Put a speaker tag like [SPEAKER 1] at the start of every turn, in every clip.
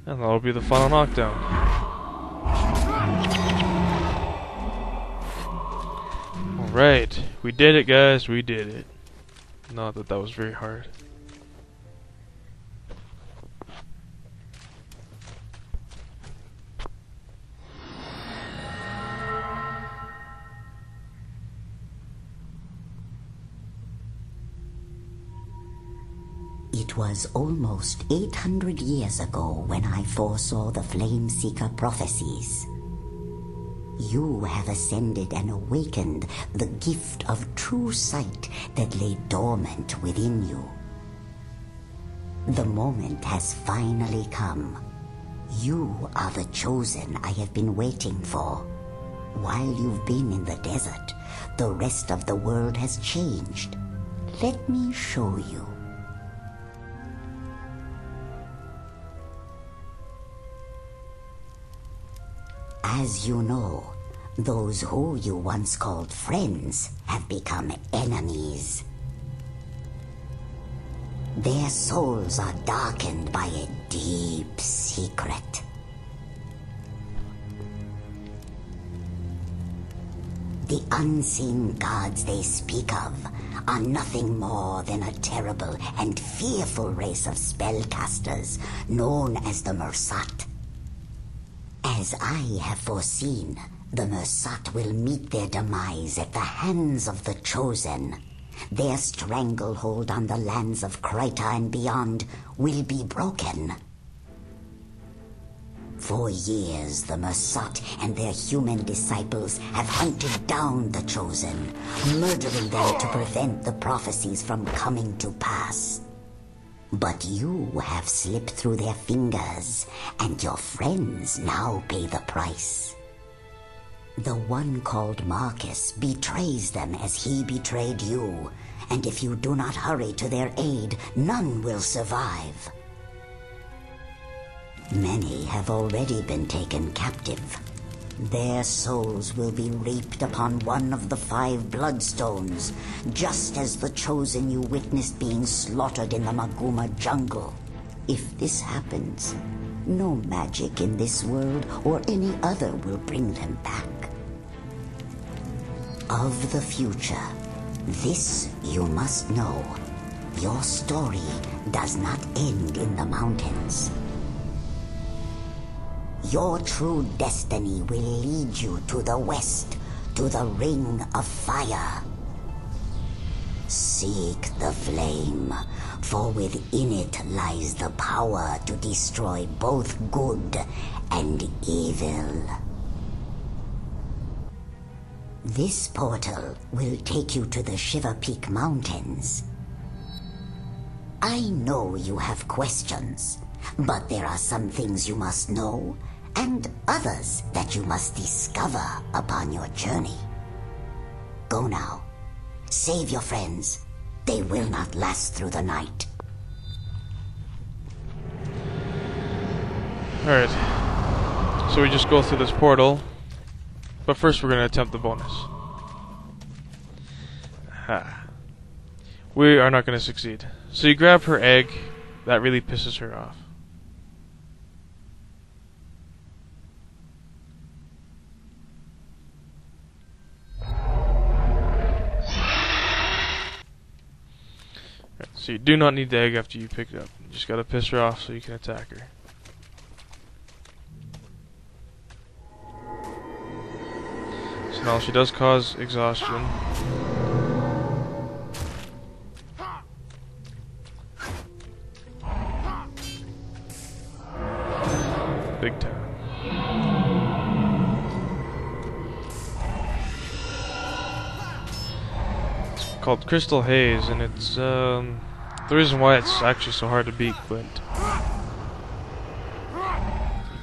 [SPEAKER 1] And that'll be the final knockdown. Alright, we did it, guys, we did it. Not that that was very hard.
[SPEAKER 2] It was almost 800 years ago when I foresaw the Flame Seeker Prophecies. You have ascended and awakened the gift of true sight that lay dormant within you. The moment has finally come. You are the chosen I have been waiting for. While you've been in the desert, the rest of the world has changed. Let me show you. As you know, those who you once called friends have become enemies. Their souls are darkened by a deep secret. The unseen gods they speak of are nothing more than a terrible and fearful race of spellcasters known as the Mursat. As I have foreseen, the Mursat will meet their demise at the hands of the Chosen. Their stranglehold on the lands of Krita and beyond will be broken. For years, the Mursat and their human disciples have hunted down the Chosen, murdering them to prevent the prophecies from coming to pass. But you have slipped through their fingers, and your friends now pay the price. The one called Marcus betrays them as he betrayed you, and if you do not hurry to their aid, none will survive. Many have already been taken captive. Their souls will be reaped upon one of the 5 bloodstones, just as the Chosen you witnessed being slaughtered in the Maguma jungle. If this happens, no magic in this world or any other will bring them back. Of the future, this you must know. Your story does not end in the mountains. Your true destiny will lead you to the west, to the Ring of Fire. Seek the flame, for within it lies the power to destroy both good and evil. This portal will take you to the Shiva Peak Mountains. I know you have questions, but there are some things you must know, and others that you must discover upon your journey. Go now. Save your friends. They will not last through the night.
[SPEAKER 1] Alright. So we just go through this portal. But first we're going to attempt the bonus. Ha. We are not going to succeed. So you grab her egg. That really pisses her off. So you do not need the egg after you pick it up. You just gotta piss her off so you can attack her. So now she does cause exhaustion. Big time. It's called Crystal Haze, and it's the reason why it's actually so hard to beat, but you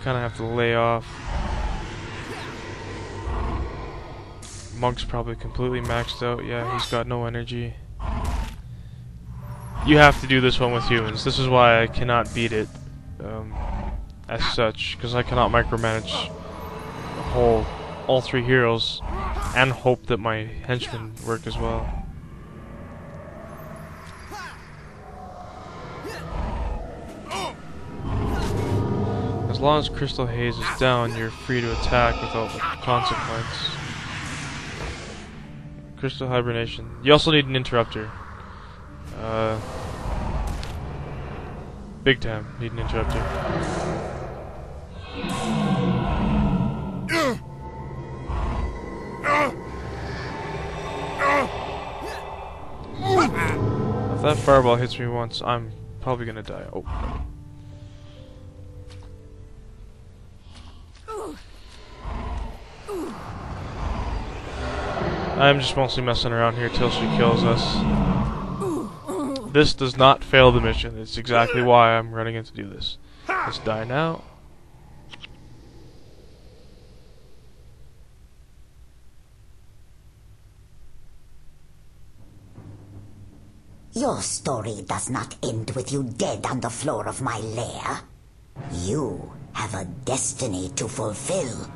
[SPEAKER 1] kind of have to lay off. Monk's probably completely maxed out. Yeah, he's got no energy. You have to do this one with humans. This is why I cannot beat it as such, because I cannot micromanage all 3 heroes and hope that my henchmen work as well. long as crystal haze is down, you're free to attack without consequence. Crystal hibernation. You also need an interrupter. Big time. Need an interrupter. If that fireball hits me once, I'm probably gonna die. Oh. I'm just mostly messing around here till she kills us. This does not fail the mission. It's exactly why I'm running in to do this. Let's die now.
[SPEAKER 2] Your story does not end with you dead on the floor of my lair. You have a destiny to fulfill.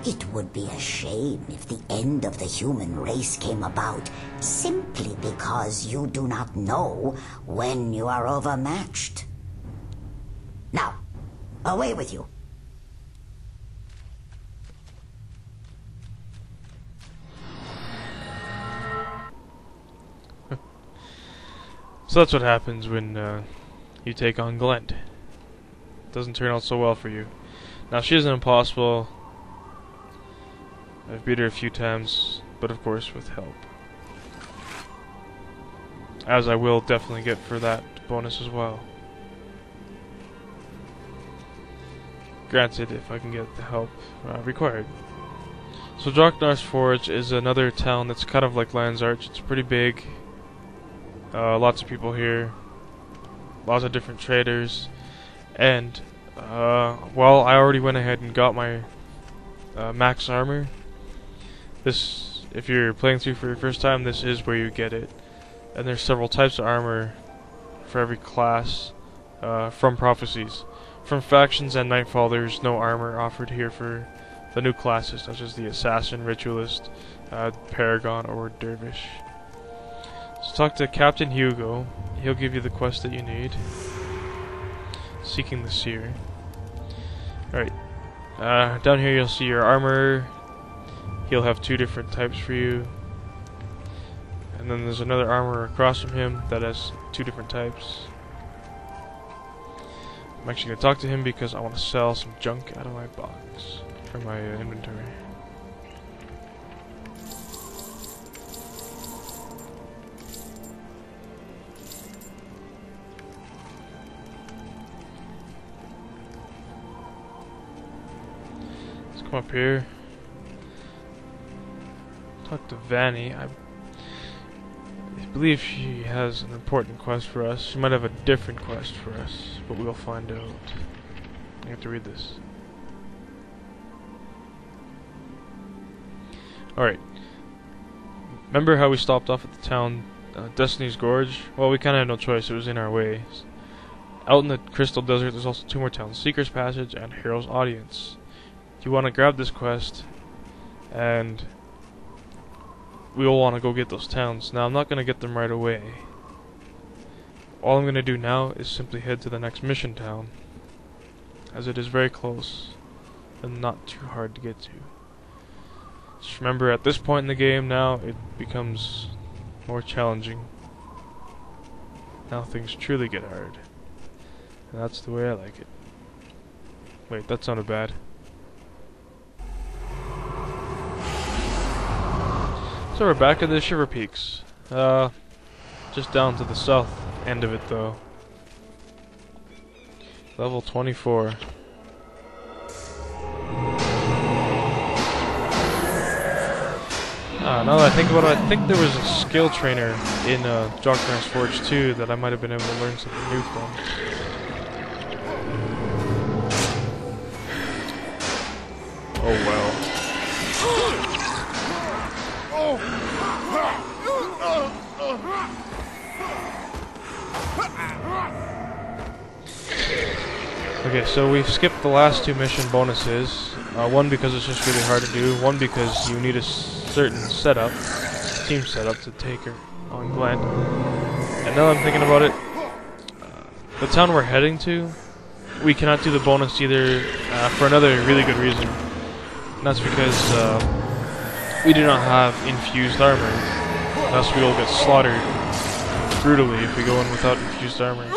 [SPEAKER 2] It would be a shame if the end of the human race came about simply because you do not know when you are overmatched. Now, away with you.
[SPEAKER 1] So that's what happens when you take on Glent. It doesn't turn out so well for you. Now she isn't impossible. I've beat her a few times, but of course with help. As I will definitely get for that bonus as well. Granted, if I can get the help required. So Draknar's Forge is another town that's kind of like Land's Arch. It's pretty big. Lots of people here. Lots of different traders. And, well, I already went ahead and got my max armor. This, if you're playing through for your first time, this is where you get it. And there's several types of armor for every class from Prophecies. From Factions and Nightfall, there's no armor offered here for the new classes, such as the Assassin, Ritualist, Paragon, or Dervish. So talk to Captain Hugo. He'll give you the quest that you need. Seeking the Seer. Alright. Down here you'll see your armor. He'll have two different types for you. And then there's another armor across from him that has two different types. I'm actually going to talk to him because I want to sell some junk out of my box. For my inventory. Let's come up here. Talk to Vanny. I believe she has an important quest for us. She might have a different quest for us, but we'll find out. I have to read this. Alright. Remember how we stopped off at the town Destiny's Gorge? Well, we kinda had no choice, it was in our way. Out in the Crystal Desert, there's also two more towns, Seeker's Passage and Hero's Audience. You want to grab this quest, and we all want to go get those towns. Now, I'm not going to get them right away. All I'm going to do now is simply head to the next mission town, as it is very close and not too hard to get to. Just remember, at this point in the game now, it becomes more challenging. Now things truly get hard. And that's the way I like it. Wait, that sounded bad. So we're back at the Shiver Peaks. Just down to the south end of it though. Level 24. Now that I think about it, I think there was a skill trainer in Draknar's Forge 2 that I might have been able to learn something new from. Oh well. Okay, so we've skipped the last two mission bonuses. One because it's just really hard to do, one because you need a certain setup, team setup, to take her on Glent. And now I'm thinking about it, the town we're heading to, we cannot do the bonus either for another really good reason. And that's because we do not have infused armor. Thus we will get slaughtered brutally if we go in without infused armor.